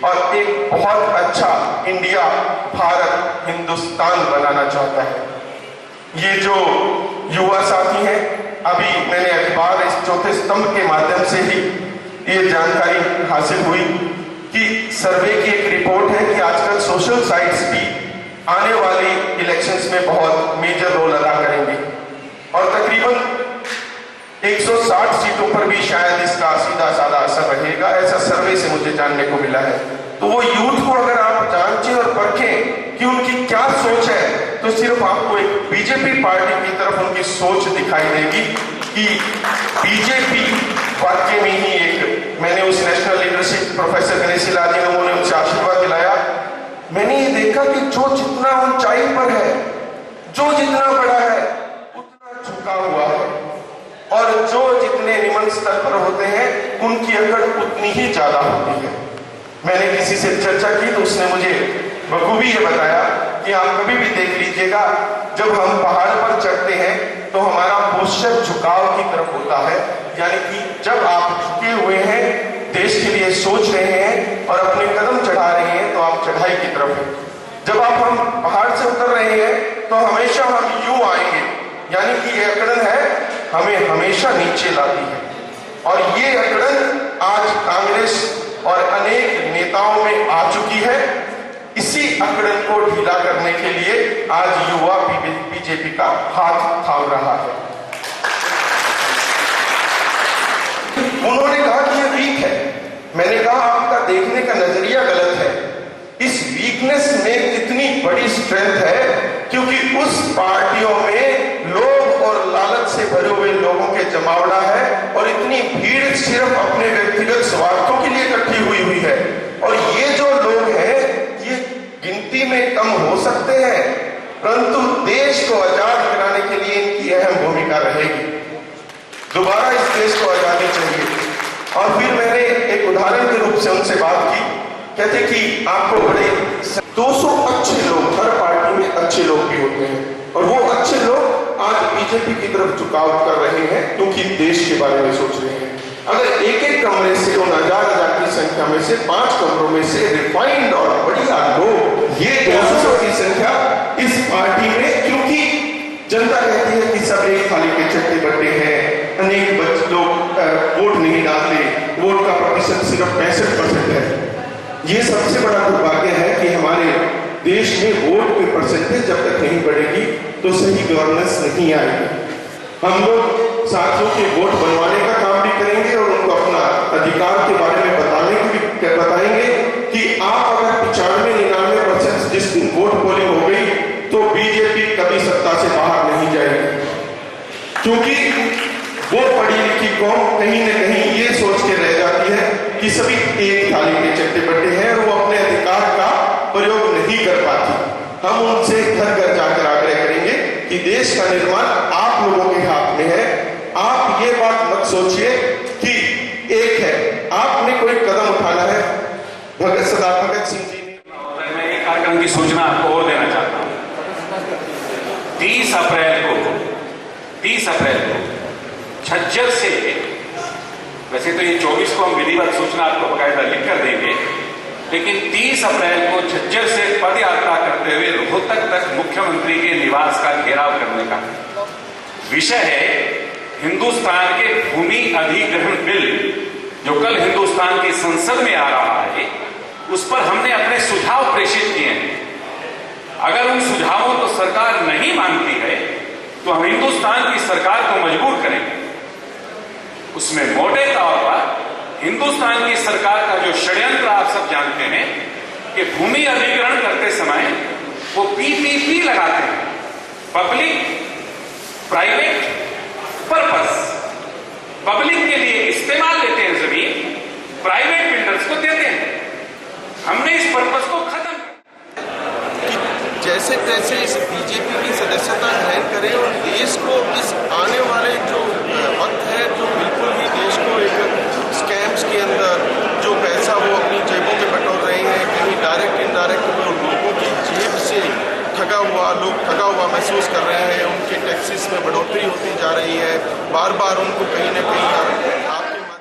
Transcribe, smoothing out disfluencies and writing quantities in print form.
और एक बहुत अच्छा इंडिया, भारत, हिंदुस्तान बनाना चाहता है। ये जो युवा साथी हैं, अभी मैंने अखबार इस चौथे स्तंभ के माध्यम से ही ये जानकारी हासिल हुई कि सर्वे की एक रिपोर्ट है कि आजकल सोशल साइट्स भी आने वाली इलेक्शंस में बहुत मेजर रोल अदा करेंगे और तकरीबन 160 सीटों पर भी शायद इसका सीधा साधा असर रहेगा, ऐसा सर्वे से मुझे जानने को मिला है। तो वो यूथ को अगर आप जांचें और परखें कि उनकी क्या सोच है, तो सिर्फ आपको एक बीजेपी पार्टी की तरफ उनकी सोच दिखाई देगी कि बीजेपी वाकई में ही एक, मैंने उस national leadership professor Ganeshi Lal ji ने उनसे आशीर्वाद दिलाया। मैंने ये देखा कि जो जितना ऊंचाई पर है, जो जितना बड़ा है, उतना झुका हुआ है, और जो जितने निम्न स्तर पर होते हैं उनकी अकड़ उतनी ही ज्यादा होती है। मैंने किसी से चर्चा की तो उसने मुझे बखूबी ये बताया कि आप कभी भी देख लीजिएगा, जब हम पहाड़ पर चढ़ते हैं तो हमारा पोस्चर झुकाव की तरफ होता है, यानी कि जब आप झुके हुए हैं, देश के लिए सोच रहे हैं और अपने कदम चढ़ा रहे हैं, तो आप चढ़ाई की तरफ हैं। जब हम पहाड़ से उतर रहे हैं तो हमेशा हम यूं आएंगे, यानी कि ये अकड़न है हमें हमेशा नीचे लाती है। और ये अकड़न आज कांग्रेस और अनेक नेताओं में आ चुकी है। इसी अकड़न को ढीला करने के लिए आज युवा बीजेपी का हाथ थाम रहा है। उन्होंने कहा कि ये वीक है। मैंने कहा आपका देखने का नजरिया गलत है। इस वीकनेस में कितनी बड़ी स्ट्रेंथ है, क्योंकि उस पार्टियों में लोभ और लालच से भरे हुए लोगों के जमावड़ा है और इतनी भीड़ सिर्फ अपने व्यक्तिगत स्वार्थों के लिए इकट्ठी हुई है। और ये जो लोग हैं ये गिनती में कम हो सकते हैं, परंतु देश को आजाद कराने के लिए इनकी अहम भूमिका रहेगी। दोबारा इस देश को आजादी चाहिए। और फिर मैंने एक उदाहरण के रूप से उनसे बात की। कहते कि आपको बड़े 200 अच्छे लोग, हर पार्टी में अच्छे लोग भी होते हैं, और वो अच्छे लोग आज बीजेपी की तरफ झुकाव कर रहे हैं क्योंकि देश के बारे में सोच रहे हैं। अगर एक एक कमरे से उन हजार की संख्या में से 5 कमरों में से रिफाइंड और बढ़िया लोग, ये 200 की संख्या इस पार्टी में, क्योंकि जनता कहती है कि सब एक थाली के चट्टे बट्टे हैं, अनेक लोग वोट नहीं डालते, वोट का प्रतिशत सिर्फ 65% है। ये सबसे बड़ा दुर्भाग्य है कि हमारे देश में वोट की परसेंटेज जब तक नहीं बढ़ेगी तो सही गवर्नेंस नहीं आएगी। हम लोग साथियों के वोट बनवाने का काम भी करेंगे और उनको अपना अधिकार के बारे में बताएंगे कि आप अगर 95-99% जिस दिन वोट पोलिंग हो गई तो बीजेपी कभी सत्ता से बाहर नहीं जाएगी, क्योंकि वो पढ़ी लिखी कौम कहीं न कहीं ये सोच के रह जाती है कि सभी एक थाली के चट्टे बट्टे हैं और वो अपने अधिकार का प्रयोग नहीं कर पाती। हम उनसे घर घर जाकर आग्रह करेंगे कि देश का निर्माण आप लोगों के हाथ में है। आप ये बात मत सोचिए कि एक है, आपने कोई कदम उठाना है। सरदार भगत सिंह जी ने, मैं एक कार्यक्रम की सूचना आपको और देना चाहता हूं। 30 अप्रैल को झज्जर से, वैसे तो ये 24 को हम विधिवत सूचना आपको बकायदा लिख कर देंगे, लेकिन 30 अप्रैल को झज्जर से पद यात्रा करते हुए रोहतक तक मुख्यमंत्री के निवास का घेराव करने का विषय है हिंदुस्तान के भूमि अधिग्रहण बिल, जो कल हिंदुस्तान की संसद में आ रहा है। उस पर हमने अपने सुझाव प्रेषित किए हैं। अगर उन सुझावों को सरकार नहीं मानती है तो हम हिंदुस्तान की सरकार को मजबूर करेंगे। उसमें मोटे तौर पर हिंदुस्तान की सरकार का जो षड्यंत्र आप सब जानते हैं कि भूमि अधिग्रहण करते समय वो पीपीपी लगाते हैं, पब्लिक प्राइवेट पर्पस। पब्लिक के लिए इस्तेमाल लेते हैं जमीन, प्राइवेट बिल्डर्स को देते हैं। हमने इस पर्पस को खत्म जैसे तैसे इस बीजेपी की सदस्यता ग्रहण करें और देश को इस आने वाले जो वक्त है, जो बिल्कुल ही देश को एक स्कैम्स के अंदर जो पैसा वो अपनी जेबों में बटोर रहे हैं, कहीं डायरेक्ट इनडायरेक्ट वो लोगों की जेब से लोग ठगा हुआ महसूस कर रहे हैं। उनके टैक्सेस में बढ़ोतरी होती जा रही है, बार बार उनको कहीं ना कहीं